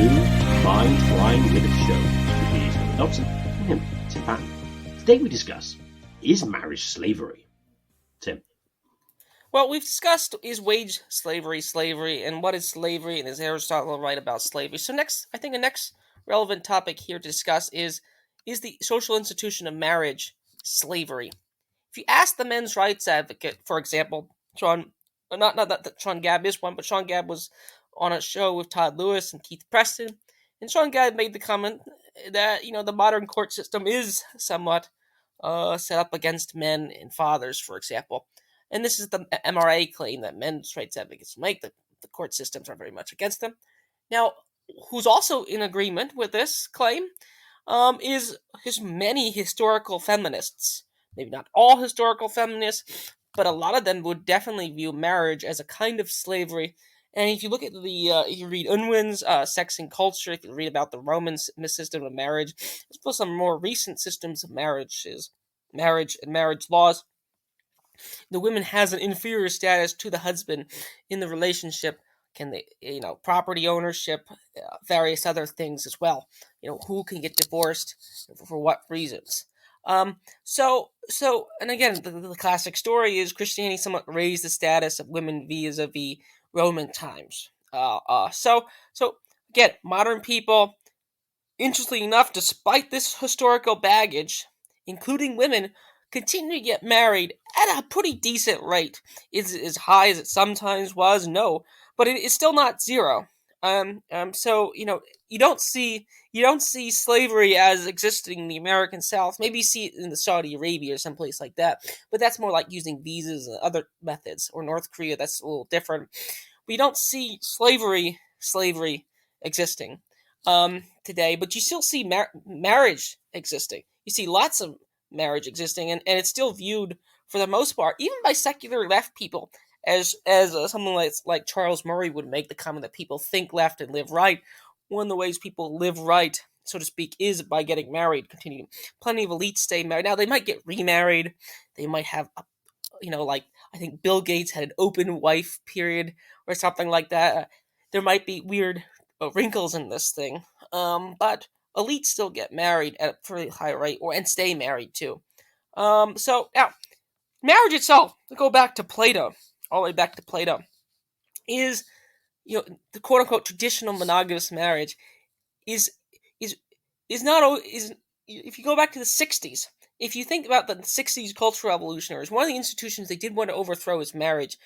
new Mindcrime Liberty Show with me, Stephen Dobson, and him, Tim Patton. Today we discuss, is marriage slavery? Tim. Well, we've discussed, is wage slavery, and what is slavery, and is Aristotle right about slavery? So I think the next relevant topic here to discuss is the social institution of marriage slavery? If you ask the men's rights advocate, for example, not that Sean Gabb is one, but Sean Gabb was on a show with Todd Lewis and Keith Preston, and Sean Gabb made the comment that, the modern court system is somewhat set up against men and fathers, for example. And this is the MRA claim that men's rights advocates make, that the court systems are very much against them. Now, who's also in agreement with this claim is many historical feminists. Maybe not all historical feminists, but a lot of them would definitely view marriage as a kind of slavery. And if you look at if you read Unwin's Sex and Culture, if you read about the Roman system of marriage, as well as some more recent systems of marriage and marriage laws, the woman has an inferior status to the husband in the relationship. Can they, property ownership, various other things as well. Who can get divorced, for what reasons? And again, the classic story is Christianity somewhat raised the status of women vis-a-vis Roman times. So again, modern people, interestingly enough, despite this historical baggage, including women, continue to get married at a pretty decent rate. Is it as high as it sometimes was? No, but it is still not zero. So you don't see slavery as existing in the American South. Maybe you see it in the Saudi Arabia or someplace like that, but that's more like using visas and other methods. Or North Korea, that's a little different. We don't see slavery existing today, but you still see marriage existing. You see lots of marriage existing, and it's still viewed, for the most part, even by secular left people, as something like Charles Murray would make the comment that people think left and live right. One of the ways people live right, so to speak, is by getting married. Continuing, plenty of elites stay married. Now they might get remarried. They might have, I think Bill Gates had an open wife period or something like that. There might be weird wrinkles in this thing, but elites still get married at a pretty high rate, and stay married too. So now, marriage itself, to go back to Plato, all the way back to Plato, is the quote unquote traditional monogamous marriage is not. If you go back to the 60s, if you think about the 60s cultural revolutionaries, one of the institutions they did want to overthrow is marriage.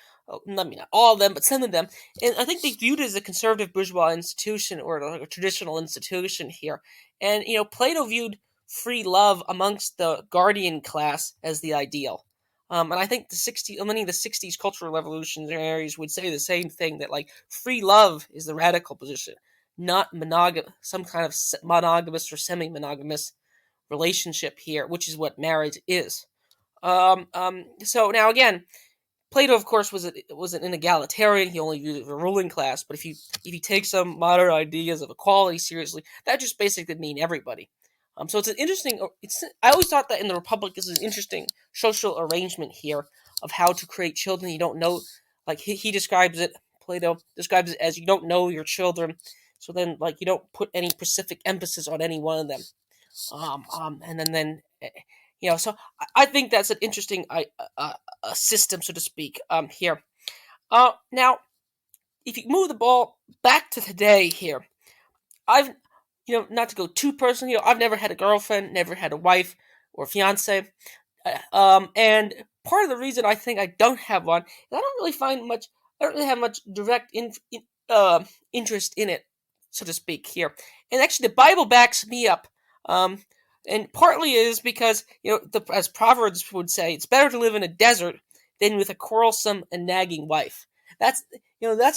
Not all of them, but some of them. And I think they viewed it as a conservative bourgeois institution, or like a traditional institution here. And, Plato viewed free love amongst the guardian class as the ideal. And I think many of the 60s cultural revolutionaries would say the same thing, that free love is the radical position, not some kind of monogamous or semi-monogamous relationship here, which is what marriage is. So now again, Plato, of course, was an egalitarian. He only viewed it as a ruling class. But if you take some modern ideas of equality seriously, that just basically mean everybody. So it's an interesting. I always thought that in the Republic, this is an interesting social arrangement here of how to create children. You don't know, he describes it. Plato describes it as you don't know your children, so then you don't put any specific emphasis on any one of them. And then so I think that's an interesting system, so to speak, here. Now, if you move the ball back to today here, I've, not to go too personal, I've never had a girlfriend, never had a wife or fiance, and part of the reason I think I don't have one is I don't really have much direct interest in it, so to speak, here. And actually, the Bible backs me up. And partly is because, as Proverbs would say, it's better to live in a desert than with a quarrelsome and nagging wife. That's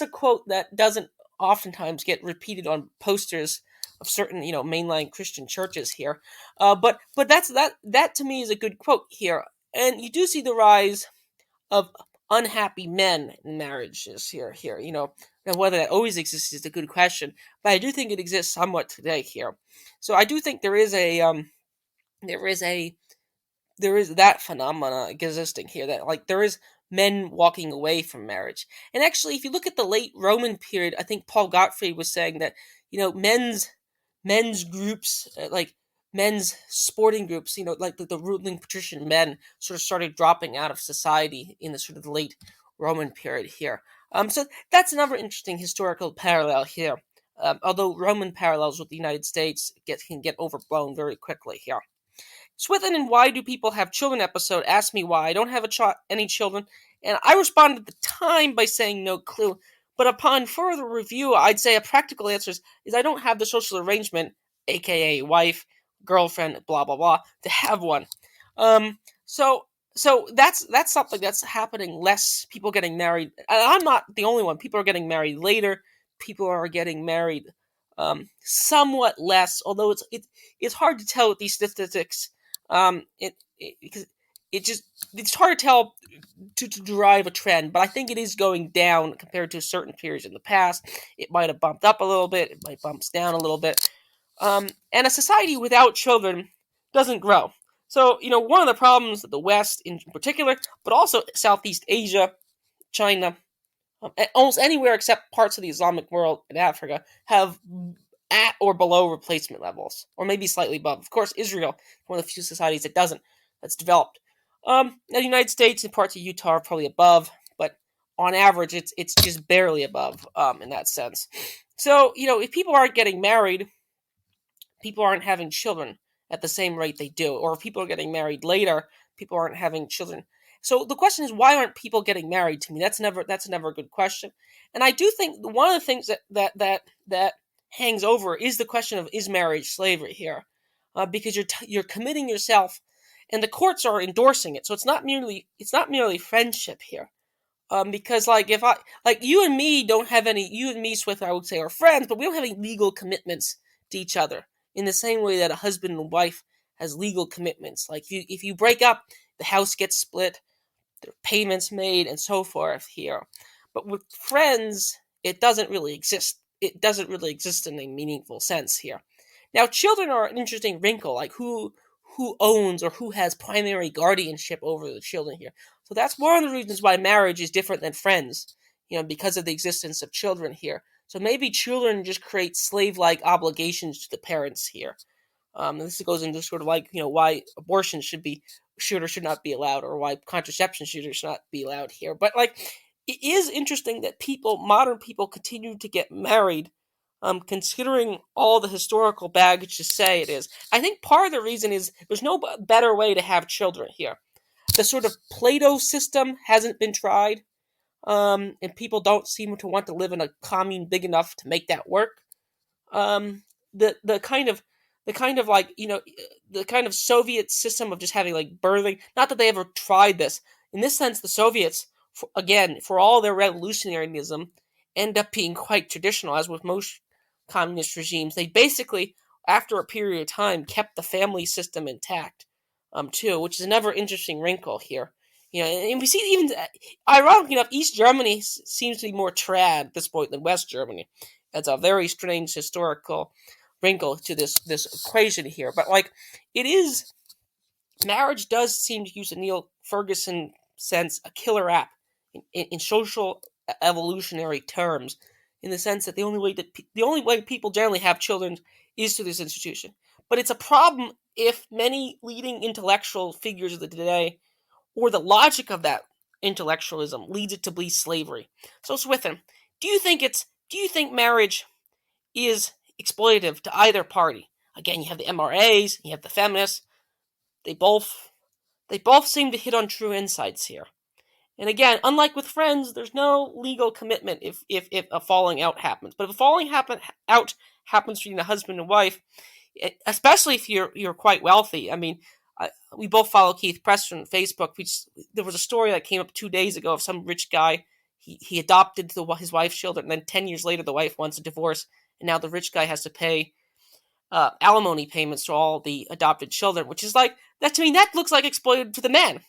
a quote that doesn't oftentimes get repeated on posters of certain, mainline Christian churches here. But that to me is a good quote here. And you do see the rise of unhappy men in marriages here. Now whether that always exists is a good question, but I do think it exists somewhat today here. So I do think there is that phenomena existing here, that there is men walking away from marriage. And actually, if you look at the late Roman period, I think Paul Gottfried was saying that men's groups, like men's sporting groups, like the ruling patrician men sort of started dropping out of society in the sort of the late Roman period here. So that's another interesting historical parallel here. Although Roman parallels with the United States can get overblown very quickly here. Swithin and Why Do People Have Children episode asked me why I don't have any children, and I responded at the time by saying no clue. But upon further review, I'd say a practical answer is I don't have the social arrangement, aka wife, girlfriend, blah blah blah, to have one. So that's something that's happening less. People getting married, and I'm not the only one. People are getting married later. People are getting married somewhat less, although it's hard to tell with these statistics. Because it's hard to tell to derive a trend, but I think it is going down compared to certain periods in the past. It might have bumped up a little bit, it might bump down a little bit. And a society without children doesn't grow. So, one of the problems that the West in particular, but also Southeast Asia, China, almost anywhere except parts of the Islamic world and Africa, have at or below replacement levels, or maybe slightly above. Of course, Israel, one of the few societies that doesn't, that's developed. Now, the United States and parts of Utah are probably above, but on average, it's just barely above in that sense. So, if people aren't getting married, people aren't having children at the same rate they do, or if people are getting married later, people aren't having children. So the question is, why aren't people getting married? To me, that's never a good question. And I do think one of the things that hangs over is the question of, is marriage slavery here? Because you're committing yourself, and the courts are endorsing it. So it's not merely friendship here. Because if you and me don't have any, you and me, Swift, I would say, are friends, but we don't have any legal commitments to each other in the same way that a husband and wife has legal commitments. Like if you break up, the house gets split, there are payments made, and so forth here. But with friends, it doesn't really exist. It doesn't really exist in a meaningful sense here. Now, children are an interesting wrinkle, like who owns or who has primary guardianship over the children here. So that's one of the reasons why marriage is different than friends, because of the existence of children here. So maybe children just create slave-like obligations to the parents here. This goes into sort of why abortion should or should not be allowed, or why contraception should or should not be allowed here. But it is interesting that modern people continue to get married, considering all the historical baggage to say it is. I think part of the reason is there's no better way to have children here. The sort of Plato system hasn't been tried, and people don't seem to want to live in a commune big enough to make that work. The kind of Soviet system of just having birthing. Not that they ever tried this. In this sense, the Soviets, for all their revolutionaryism, end up being quite traditional, as with most communist regimes. They basically, after a period of time, kept the family system intact, too, which is another interesting wrinkle here. And we see even, ironically enough, East Germany seems to be more trad at this point than West Germany. That's a very strange historical wrinkle to this equation here. But marriage does seem to use a Neil Ferguson sense, a killer app in social evolutionary terms, in the sense that the only way people generally have children is through this institution. But it's a problem if many leading intellectual figures of the day, or the logic of that intellectualism, leads it to be slavery. So, Swithin, do you think marriage is exploitative to either party? Again, you have the MRAs, you have the feminists. They both seem to hit on true insights here. And again, unlike with friends, there's no legal commitment if a falling out happens. But if a falling out happens between a husband and wife, especially if you're quite wealthy. I mean, we both follow Keith Preston on Facebook. There was a story that came up 2 days ago of some rich guy. He adopted his wife's children, and then 10 years later, the wife wants a divorce, and now the rich guy has to pay alimony payments to all the adopted children, which is that. To me, that looks like exploited to the men.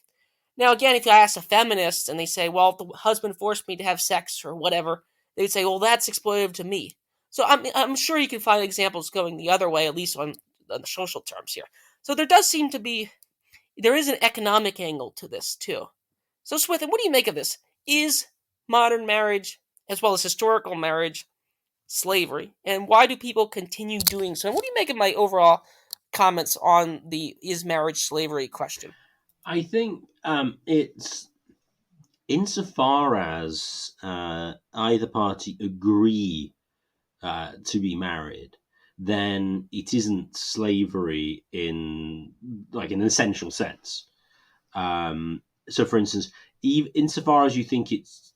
Now, again, if I ask a feminist and they say, well, if the husband forced me to have sex or whatever, they'd say, well, that's exploitive to me. So I'm sure you can find examples going the other way, at least on the social terms here. So there is an economic angle to this too. So Swithin, what do you make of this? Is modern marriage, as well as historical marriage, slavery, and why do people continue doing so? And what do you make of my overall comments on the is marriage slavery question? I think it's insofar as either party agree to be married, then it isn't slavery in like an essential sense. So, for instance, insofar as you think it's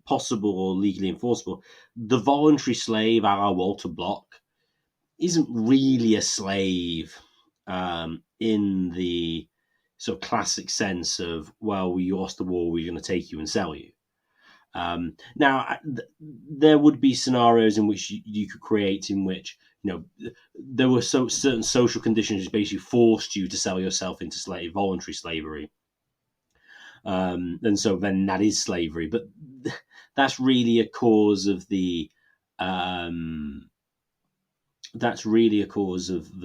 possible or legally enforceable, the voluntary slave, a la Walter Block, isn't really a slave in the sort of classic sense of, well, we lost the war, we're going to take you and sell you. Now, there would be scenarios in which you could create in which, there were certain social conditions that basically forced you to sell yourself into voluntary slavery. And so then that is slavery. But that's really a cause of the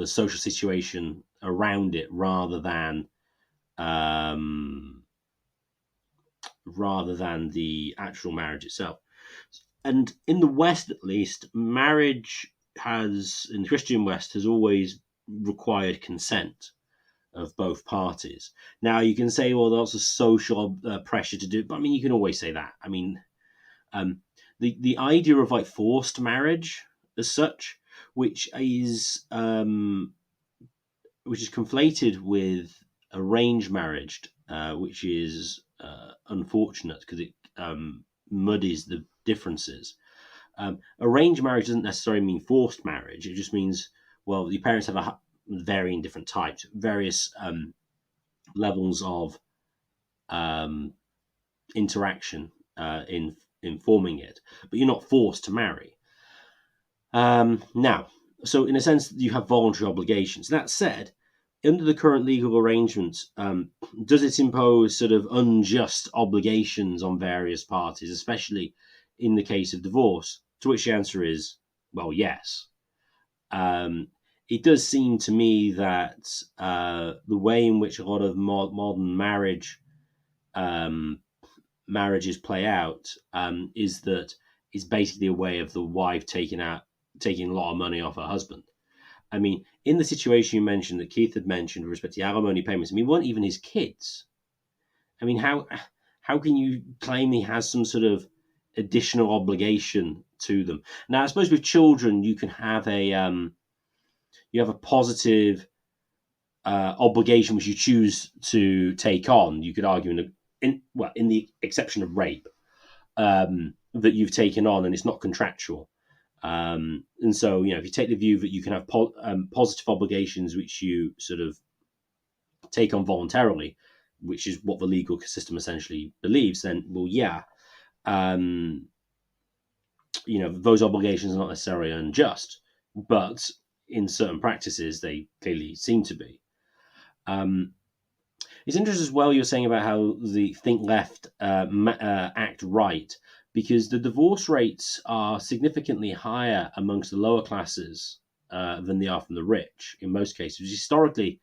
social situation around it rather than the actual marriage itself. And in the West, at least, marriage in the Christian West, has always required consent of both parties. Now, you can say, well, there's a social pressure to do it, but I mean, you can always say that. I mean, the idea of like forced marriage as such, which is conflated with arranged marriage, which is unfortunate because it muddies the differences. Arranged marriage doesn't necessarily mean forced marriage. It just means, well, your parents have varying different types, various levels of interaction in forming it, but you're not forced to marry. Now, so in a sense, you have voluntary obligations. That said, under the current legal arrangements, does it impose sort of unjust obligations on various parties, especially in the case of divorce? To which the answer is, well, yes. It does seem to me that the way in which a lot of modern marriages play out is that it's basically a way of the wife taking a lot of money off her husband. I mean, in the situation you mentioned that Keith had mentioned with respect to alimony payments, I mean, weren't even his kids. I mean, how can you claim he has some sort of additional obligation to them? Now, I suppose with children, you can have a positive obligation which you choose to take on. You could argue in the exception of rape, that you've taken on and it's not contractual. And so, if you take the view that you can have positive obligations which you sort of take on voluntarily, which is what the legal system essentially believes, then, well, yeah, those obligations are not necessarily unjust, but in certain practices, they clearly seem to be. It's interesting as well, you're saying about how the think left act right, because the divorce rates are significantly higher amongst the lower classes than they are from the rich in most cases. Historically,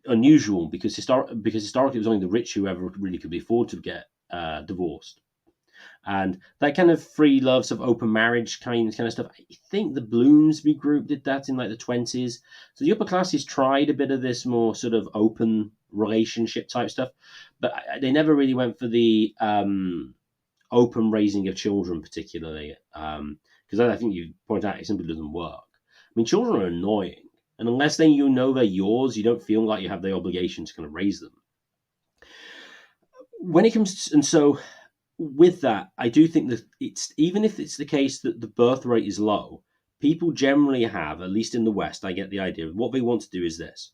unusual because historically it was only the rich who ever really could afford to get divorced. And that kind of free love, sort of open marriage kind of stuff, I think the Bloomsbury group did that in like the 20s. So the upper classes tried a bit of this more sort of open relationship type stuff, but they never really went for the open raising of children particularly, because I think you point out it simply doesn't work. I mean, children are annoying, and unless they're yours, you don't feel like you have the obligation to kind of raise them. When it comes to, and so with that, I do think that even if it's the case that the birth rate is low, people generally have, at least in the West, I get the idea of what they want to do is this.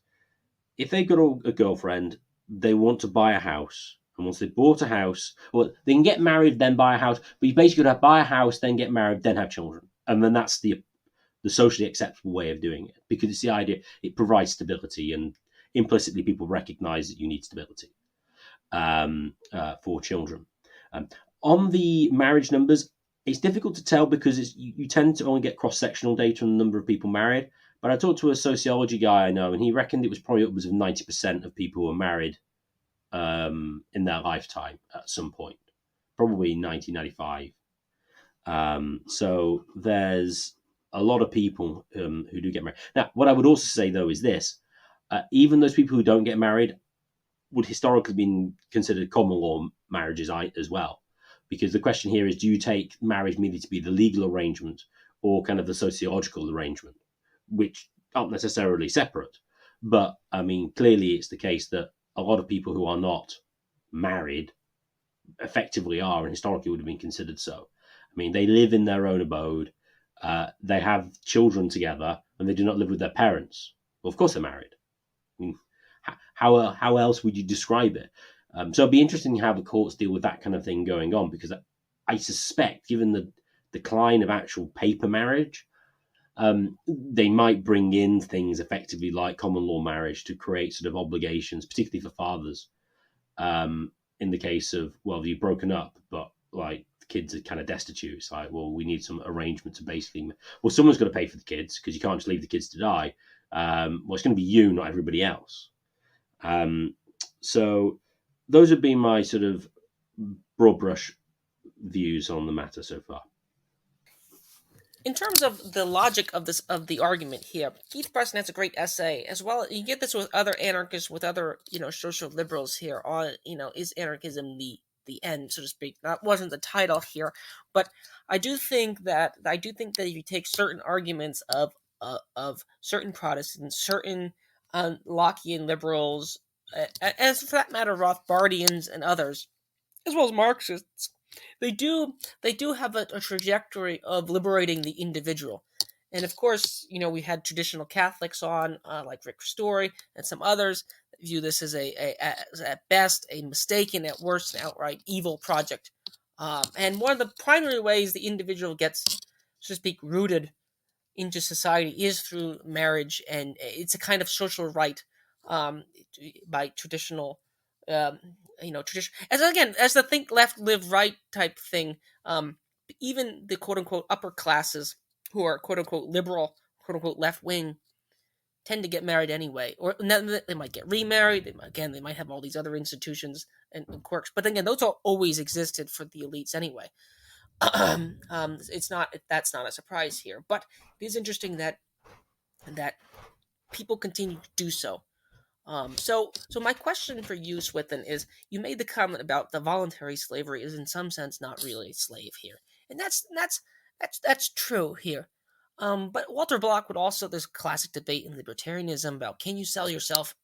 If they've got a girlfriend, they want to buy a house. And once they've bought a house, well, they can get married, then buy a house. But you basically got to buy a house, then get married, then have children. And then that's the socially acceptable way of doing it. Because it's the idea, it provides stability. And implicitly, people recognize that you need stability for children. On the marriage numbers, it's difficult to tell because you tend to only get cross-sectional data on the number of people married. But I talked to a sociology guy I know, and he reckoned it was probably upwards of 90% of people who were married in their lifetime at some point, probably 1995. So there's a lot of people who do get married. Now, what I would also say though is this: even those people who don't get married would historically been considered common law marriages as well, because the question here is: do you take marriage merely to be the legal arrangement or kind of the sociological arrangement, which aren't necessarily separate? But I mean, clearly, it's the case that a lot of people who are not married effectively are, and historically would have been considered so. I mean, they live in their own abode, they have children together, and they do not live with their parents. Well, of course they're married. I mean, how else would you describe it? So it'd be interesting how the courts deal with that kind of thing going on, because I suspect, given the decline of actual paper marriage, they might bring in things effectively like common law marriage to create sort of obligations, particularly for fathers, in the case of, well, you've broken up, but like the kids are kind of destitute. It's like, well, we need some arrangement to basically, well, someone's got to pay for the kids because you can't just leave the kids to die. Well, it's going to be you, not everybody else. So those have been my sort of broad brush views on the matter so far. In terms of the logic of the argument here, Keith Preston has a great essay as well. You get this with other anarchists, with other social liberals here on is anarchism the end, so to speak. That wasn't the title here, but I do think that if you take certain arguments of certain Protestants, certain Lockean liberals, and for that matter, Rothbardians and others, as well as Marxists, they do have a trajectory of liberating the individual. And of course, we had traditional Catholics on, like Rick Story and some others, that view this as as at best a mistaken, at worst an outright evil project. And one of the primary ways the individual gets, so to speak, rooted into society is through marriage, and it's a kind of social right, by traditional, tradition. As the think left, live right type thing. Even the quote unquote upper classes who are quote unquote liberal, quote unquote left wing, tend to get married anyway, or they might get remarried. They might have all these other institutions and quirks, but again, those all always existed for the elites anyway. That's not a surprise here, but it is interesting that people continue to do so. So my question for you, Swithin, is: you made the comment about the voluntary slavery is in some sense not really a slave here, and that's true here. But Walter Block would also, there's a classic debate in libertarianism about, can you sell yourself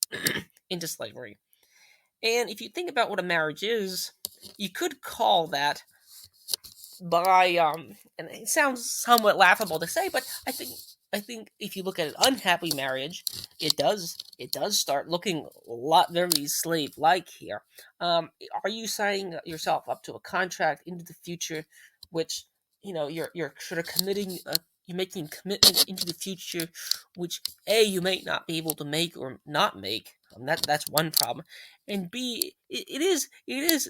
into slavery? And if you think about what a marriage is, you could call that by and it sounds somewhat laughable to say, but I think if you look at an unhappy marriage, it does start looking a lot very slave like here. Are you signing yourself up to a contract into the future, which you're sort of committing? You're making commitment into the future, which you may not be able to make or not make. That's one problem, and B, it is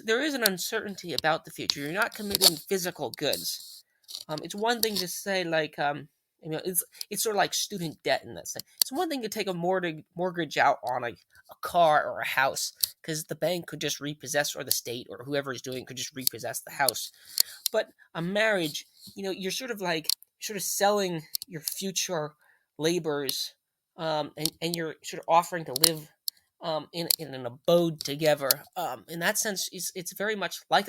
there is an uncertainty about the future. You're not committing physical goods. It's one thing to say, like, it's sort of like student debt in that sense. It's one thing to take a mortgage out on a car or a house, because the bank could just repossess, or the state or whoever is doing it could just repossess the house. But a marriage, you're sort of selling your future labors, and you're sort of offering to live in an abode together. In that sense, it's very much like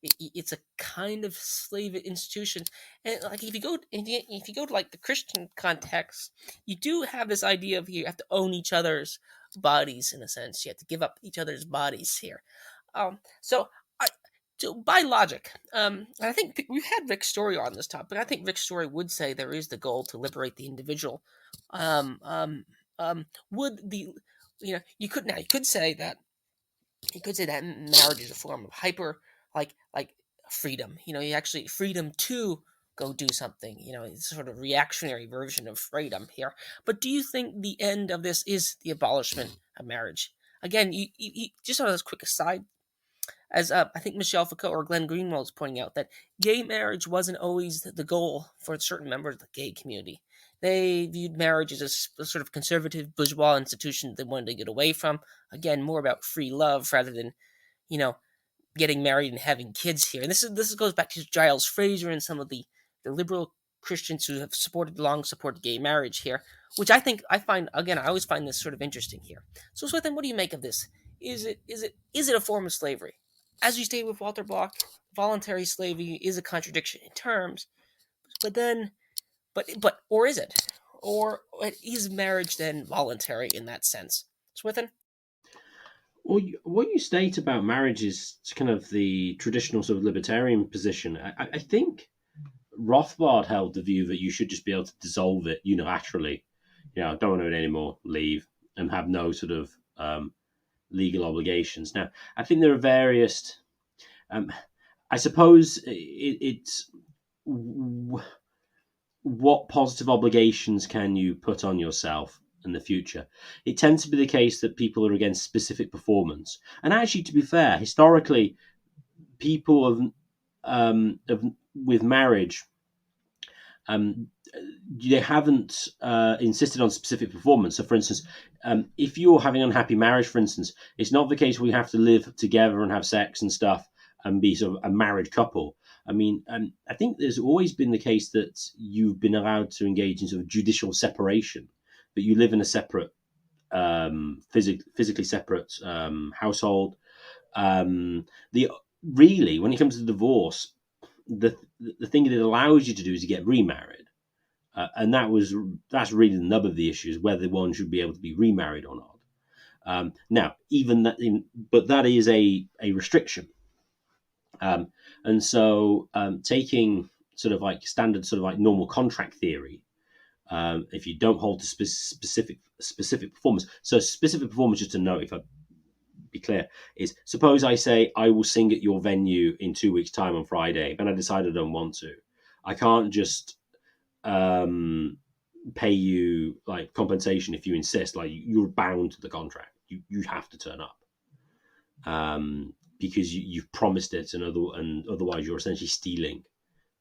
it's a kind of slave institution. And like if you go to like the Christian context, you do have this idea of you have to own each other's bodies in a sense. You have to give up each other's bodies here. So by logic, I think we've had Rick Story on this topic. I think Rick Story would say there is the goal to liberate the individual. Would the you could say that marriage is a form of hyper, like freedom. You actually freedom to go do something. It's sort of reactionary version of freedom here. But do you think the end of this is the abolishment of marriage? Again, you just on a quick aside, as I think Michel Foucault or Glenn Greenwald is pointing out, that gay marriage wasn't always the goal for certain members of the gay community. They viewed marriage as a sort of conservative bourgeois institution they wanted to get away from. Again, more about free love rather than, getting married and having kids here. And this goes back to Giles Fraser and some of the liberal Christians who have long supported gay marriage here, which I find, again, I always find this sort of interesting here. So Swithin, what do you make of this? Is it a form of slavery? As you stated with Walter Block, voluntary slavery is a contradiction in terms, but then or is it? Or is marriage then voluntary in that sense? Swithin? Well, what you state about marriage is kind of the traditional sort of libertarian position. I think Rothbard held the view that you should just be able to dissolve it unilaterally. Don't want to do it anymore, leave, and have no sort of legal obligations. Now, I think there are various. I suppose it's what positive obligations can you put on yourself in the future. It tends to be the case that people are against specific performance, and actually, to be fair, historically, people with marriage, they haven't insisted on specific performance. So, for instance, if you're having an unhappy marriage, for instance, it's not the case where you have to live together and have sex and stuff and be sort of a married couple. I mean, I think there's always been the case that you've been allowed to engage in sort of judicial separation, but you live in a separate, physically separate household. Really, when it comes to divorce, the thing that it allows you to do is to get remarried, and that's really the nub of the issue, is whether one should be able to be remarried or not. Now, even that, but that is a restriction, and so taking sort of like standard sort of like normal contract theory, if you don't hold to specific performance. So specific performance, just to note, if I be clear, is suppose I say I will sing at your venue in 2 weeks' time on Friday, but I decide I don't want to. I can't just pay you like compensation if you insist. Like, you're bound to the contract. You have to turn up, because you've promised it, and otherwise you're essentially stealing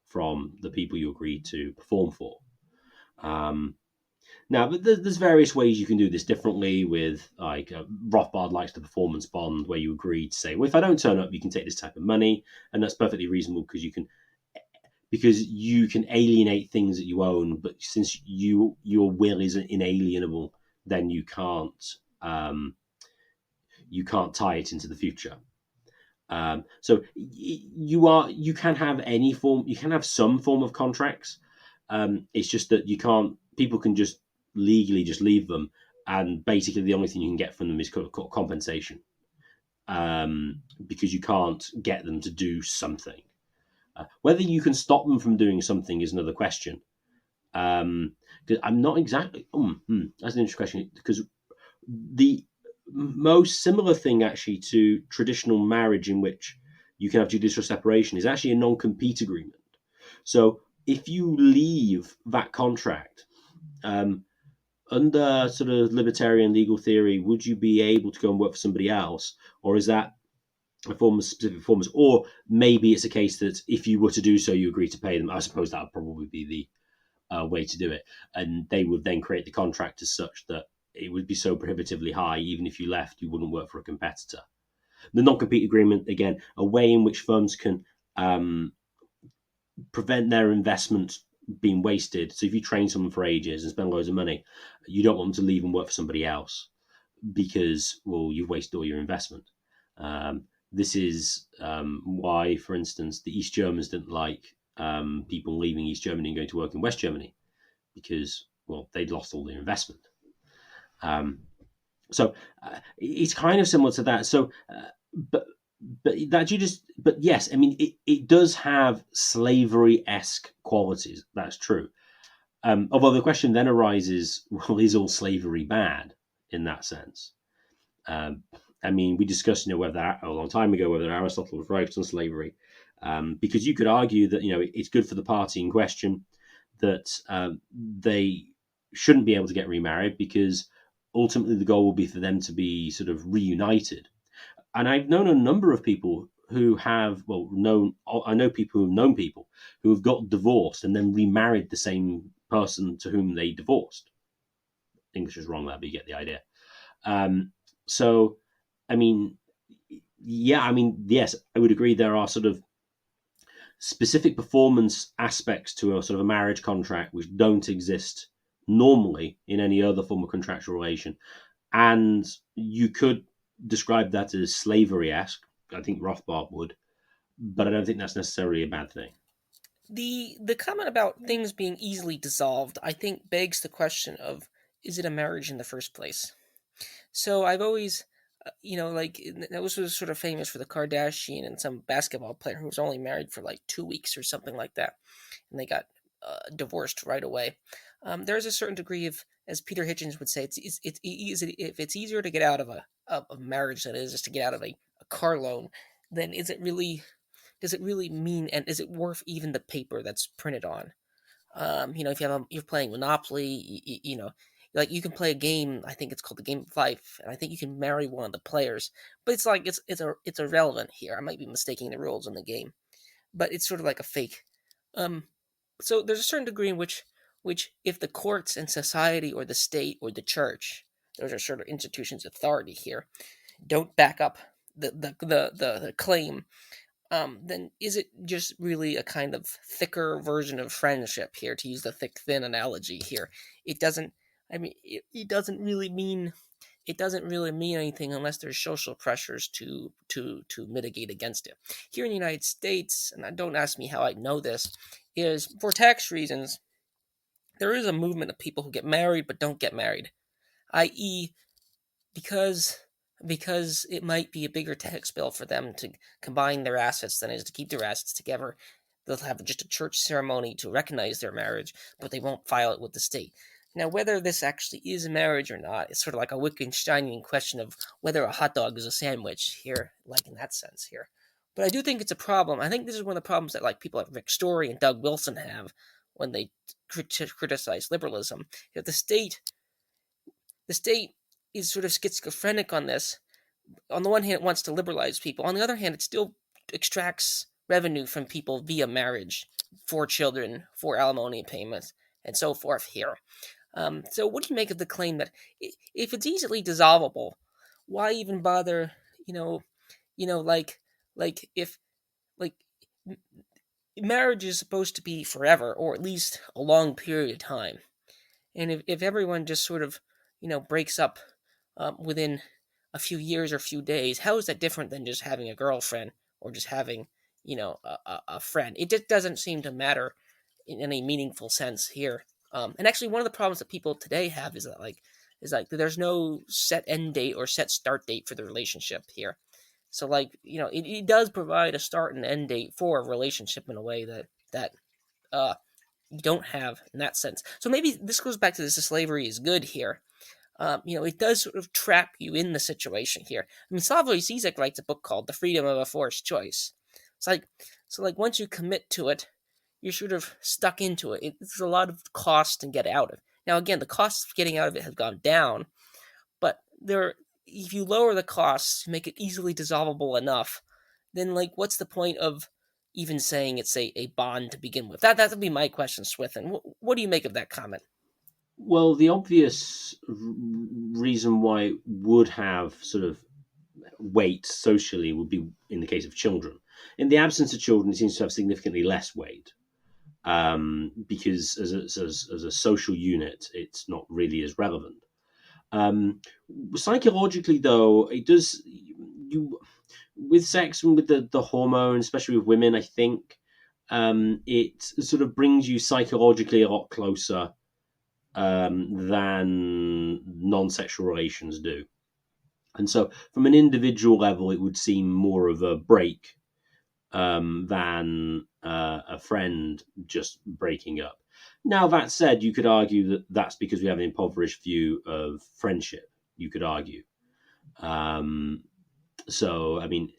from the people you agreed to perform for. Now, but there's various ways you can do this differently. With like Rothbard likes the performance bond, where you agree to say, well, if I don't turn up, you can take this type of money, and that's perfectly reasonable because you can alienate things that you own, but since your will is inalienable, then you can't tie it into the future. So you can have any form, you can have some form of contracts. It's just that you can't. People can just legally just leave them, and basically the only thing you can get from them is compensation, because you can't get them to do something. Whether you can stop them from doing something is another question. Because I'm not exactly. That's an interesting question, because the most similar thing actually to traditional marriage, in which you can have judicial separation, is actually a non-compete agreement. So if you leave that contract, under sort of libertarian legal theory, would you be able to go and work for somebody else, or is that a form of specific performance? Or maybe it's a case that if you were to do so, you agree to pay them. I suppose that would probably be the way to do it, and they would then create the contract as such that it would be so prohibitively high, even if you left, you wouldn't work for a competitor. The non-compete agreement, again, a way in which firms can prevent their investment being wasted. So if you train someone for ages and spend loads of money, you don't want them to leave and work for somebody else, because, well, you've wasted all your investment. This is why, for instance, the East Germans didn't like people leaving East Germany and going to work in West Germany, because, well, they'd lost all their investment. So it's kind of similar to that. So, but yes, I mean, it does have slavery-esque qualities. That's true. Although the question then arises, well, is all slavery bad in that sense? I mean, we discussed, whether a long time ago, whether Aristotle was right on slavery, because you could argue that, it's good for the party in question that they shouldn't be able to get remarried, because ultimately the goal will be for them to be sort of reunited. And I've known a number of people who have, I know people who've known people who have got divorced and then remarried the same person to whom they divorced. English is wrong there, but you get the idea. So, I mean, Yeah, I mean, yes, I would agree. There are sort of specific performance aspects to a sort of a marriage contract which don't exist normally in any other form of contractual relation, and you could describe that as slavery-esque. I think Rothbard would, but I don't think that's necessarily a bad thing. The comment about things being easily dissolved, I think, begs the question of, is it a marriage in the first place? So I've always, like that was sort of famous for the Kardashian and some basketball player who was only married for like 2 weeks or something like that, and they got divorced right away. There is a certain degree of, as Peter Hitchens would say, it's easy, if it's easier to get out of a marriage than it is just to get out of a car loan, then is it really, does it really mean, and is it worth even the paper that's printed on? If you're playing Monopoly, like you can play a game. I think it's called the Game of Life, and I think you can marry one of the players. But it's like it's irrelevant here. I might be mistaking the rules in the game, but it's sort of like a fake. Um, so there's a certain degree in which if the courts and society or the state or the church, those are sort of institutions of authority here, don't back up the claim, then is it just really a kind of thicker version of friendship here, to use the thick thin analogy here? It doesn't. I mean, it doesn't really mean, it doesn't really mean anything unless there's social pressures to mitigate against it. Here in the United States, and don't ask me how I know this, is for tax reasons. There is a movement of people who get married but don't get married, i.e., because it might be a bigger tax bill for them to combine their assets than it is to keep their assets together. They'll have just a church ceremony to recognize their marriage, but they won't file it with the state. Now, whether this actually is a marriage or not, it's sort of like a Wittgensteinian question of whether a hot dog is a sandwich here, like in that sense here. But I do think it's a problem. I think this is one of the problems that like people like Rick Story and Doug Wilson have when they criticize liberalism. That the state is sort of schizophrenic on this. On the one hand, it wants to liberalize people. On the other hand, it still extracts revenue from people via marriage, for children, for alimony payments, and so forth here. So what do you make of the claim that if it's easily dissolvable, why even bother? You know, like if like marriage is supposed to be forever, or at least a long period of time. And if everyone just sort of, breaks up within a few years or a few days, how is that different than just having a girlfriend or just having, a friend? It just doesn't seem to matter in any meaningful sense here. And actually, one of the problems that people today have is like there's no set end date or set start date for the relationship here. So it does provide a start and end date for a relationship in a way that uh, you don't have in that sense. So maybe this goes back to this: slavery is good here. It does sort of trap you in the situation here. I mean, Slavoj Zizek writes a book called "The Freedom of a Forced Choice." It's like, so like once you commit to it, you're sort of stuck into it. It's a lot of cost to get out of. Now, again, the costs of getting out of it have gone down, but if you lower the costs, make it easily dissolvable enough, then like, what's the point of even saying it's a bond to begin with? That would be my question, Swithin. What do you make of that comment? Well, the obvious reason why it would have sort of weight socially would be in the case of children. In the absence of children, it seems to have significantly less weight, because as a social unit, it's not really as relevant. Psychologically, though, it does, you with sex and with the hormones, especially with women, I think it sort of brings you psychologically a lot closer than non-sexual relations do. And so, from an individual level, it would seem more of a break than a friend just breaking up. Now, that said, you could argue that that's because we have an impoverished view of friendship. You could argue. So, I mean,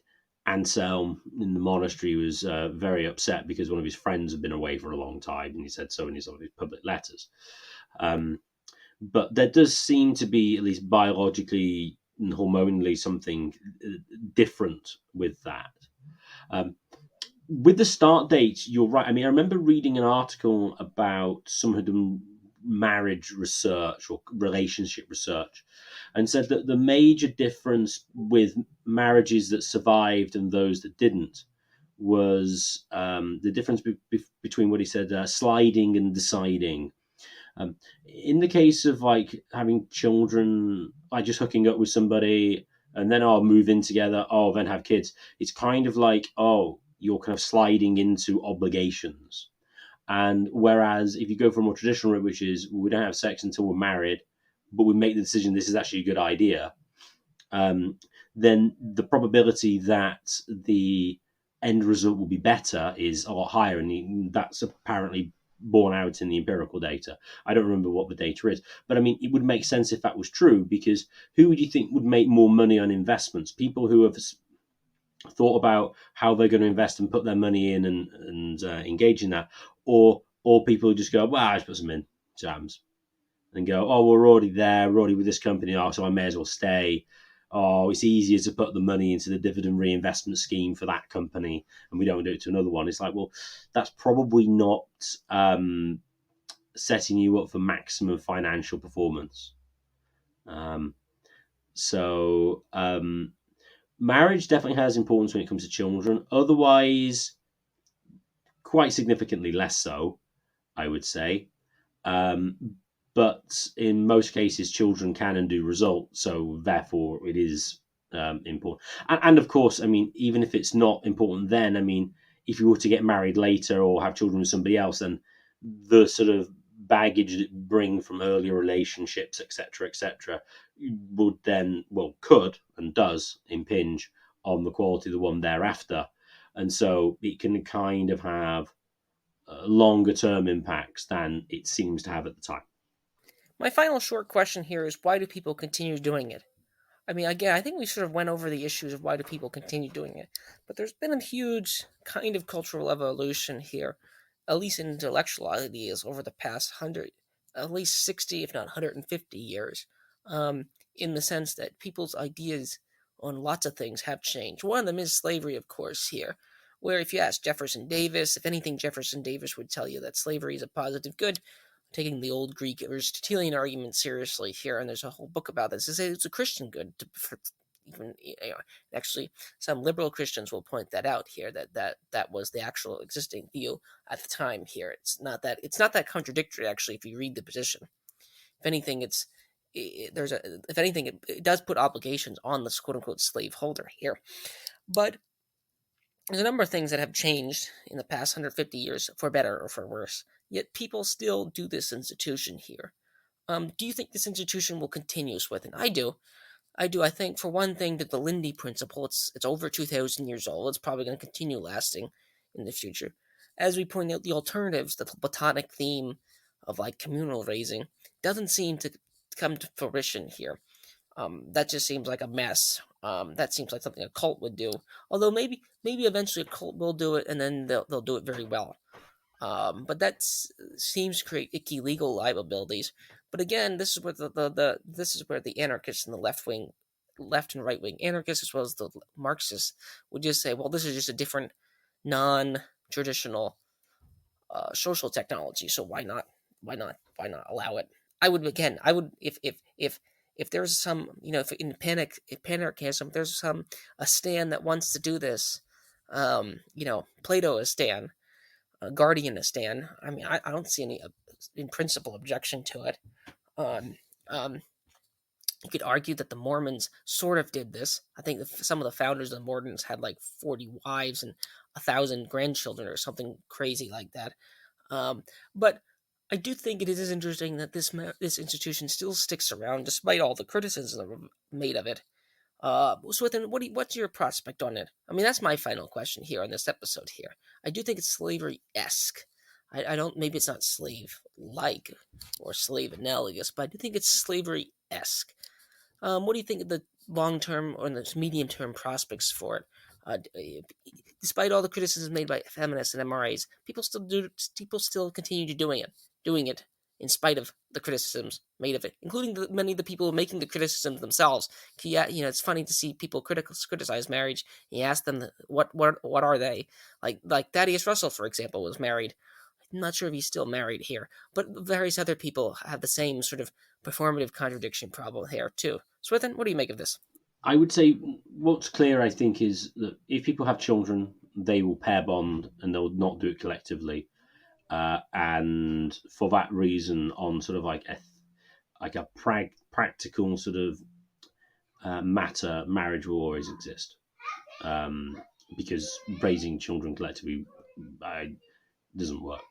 Anselm in the monastery was very upset because one of his friends had been away for a long time, and he said so in his public letters. But there does seem to be, at least biologically and hormonally, something different with that. With the start date, you're right. I mean, I remember reading an article about someone had done marriage research or relationship research, and said that the major difference with marriages that survived and those that didn't was the difference between what he said, sliding and deciding. In the case of like having children, like just hooking up with somebody and then move in together, then have kids, it's kind of like, you're kind of sliding into obligations. And whereas if you go for a more traditional route, which is we don't have sex until we're married, but we make the decision this is actually a good idea, then the probability that the end result will be better is a lot higher. And that's apparently borne out in the empirical data. I don't remember what the data is, but I mean, it would make sense if that was true, because who would you think would make more money on investments? People who have thought about how they're going to invest and put their money in and engage in that, or people who just go, well, I just put some in jams and go, we're already there, we're already with this company, so I may as well stay. It's easier to put the money into the dividend reinvestment scheme for that company, and we don't do it to another one. It's like, well, that's probably not setting you up for maximum financial performance. Marriage definitely has importance when it comes to children. Otherwise, quite significantly less so, I would say. But in most cases, children can and do result, so therefore it is important. And of course, I mean, even if it's not important then, I mean, if you were to get married later or have children with somebody else, then the sort of baggage that you bring from earlier relationships, etc., would then, could and does impinge on the quality of the one thereafter. And so it can kind of have longer term impacts than it seems to have at the time. My final short question here is, why do people continue doing it? I mean, again, I think we sort of went over the issues of why do people continue doing it, but there's been a huge kind of cultural evolution here, at least in intellectual ideas, over the past 100, at least 60, if not 150 years, in the sense that people's ideas on lots of things have changed. One of them is slavery, of course, here, where if you ask Jefferson Davis, if anything, Jefferson Davis would tell you that slavery is a positive good, taking the old Greek Aristotelian argument seriously here, and there's a whole book about this. It's a Christian good. Actually, some liberal Christians will point that out here. That was the actual existing view at the time. Here, it's not that contradictory. Actually, if you read the position, if anything, it does put obligations on the quote unquote slave holder here, but there's a number of things that have changed in the past 150 years, for better or for worse. Yet people still do this institution here. Do you think this institution will continue, Swithin? I do. I think, for one thing, that the Lindy principle, it's over 2,000 years old. It's probably going to continue lasting in the future. As we point out, the alternatives, the Platonic theme of like communal raising, doesn't seem to come to fruition here. That just seems like a mess. That seems like something a cult would do. Although maybe eventually a cult will do it, and then they'll do it very well. But that seems to create icky legal liabilities. But again, this is where this is where the anarchists and the left and right wing anarchists, as well as the Marxists, would just say, well, this is just a different, non-traditional social technology. So why not allow it? I would if there's some, if in panarchism there's a stand that wants to do this, Plato is stand, Guardian is stand. I mean, I don't see any in principle objection to it. You could argue that the Mormons sort of did this. I think some of the founders of the Mormons had like 40 wives and 1,000 grandchildren or something crazy like that. But I do think it is interesting that this institution still sticks around despite all the criticisms that were made of it. So then, what's your prospect on it? I mean, that's my final question here on this episode here. I do think it's slavery-esque. I don't, maybe it's not slave-like or slave-analogous, but I do think it's slavery-esque. What do you think of the long-term or the medium-term prospects for it? Despite all the criticisms made by feminists and MRAs, people still continue to doing it in spite of the criticisms made of it, including many of the people making the criticisms themselves. It's funny to see people criticize marriage. And you ask them what are they like? Thaddeus Russell, for example, was married. I'm not sure if he's still married here, but various other people have the same sort of performative contradiction problem here too. Swithin, what do you make of this? I would say what's clear, I think, is that if people have children, they will pair bond and they'll not do it collectively. And for that reason, on sort of like a practical sort of matter, marriage will always exist. Because raising children collectively doesn't work,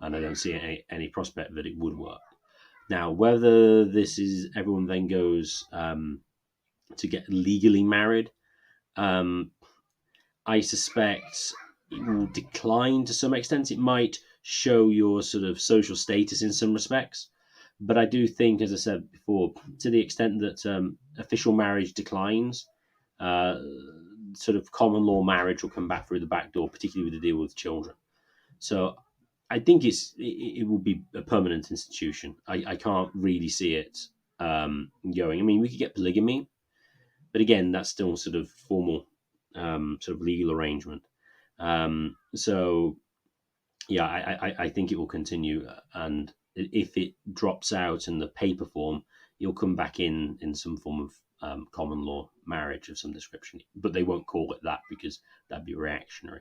and I don't see any prospect that it would work. Now, whether this is everyone then goes to get legally married, I suspect it will decline to some extent. It might show your sort of social status in some respects, but I do think, as I said before, to the extent that official marriage declines, sort of common law marriage will come back through the back door, particularly with the deal with children. So I think it will be a permanent institution. I can't really see it going. I mean, we could get polygamy, but again, that's still sort of formal, sort of legal arrangement. So yeah, I think it will continue, and if it drops out in the paper form, it'll come back in some form of common law marriage of some description, but they won't call it that because that'd be reactionary.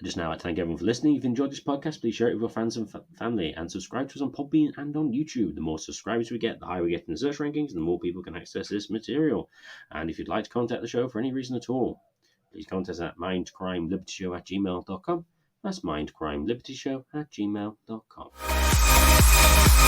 I just now like to thank everyone for listening. If you enjoyed this podcast, please share it with your fans and family, and subscribe to us on Podbean and on YouTube. The more subscribers we get, the higher we get in the search rankings, and the more people can access this material. And if you'd like to contact the show for any reason at all, please contact us at mindcrimelibертyshow@gmail.com. That's mindcrimelibертyshow@gmail.com.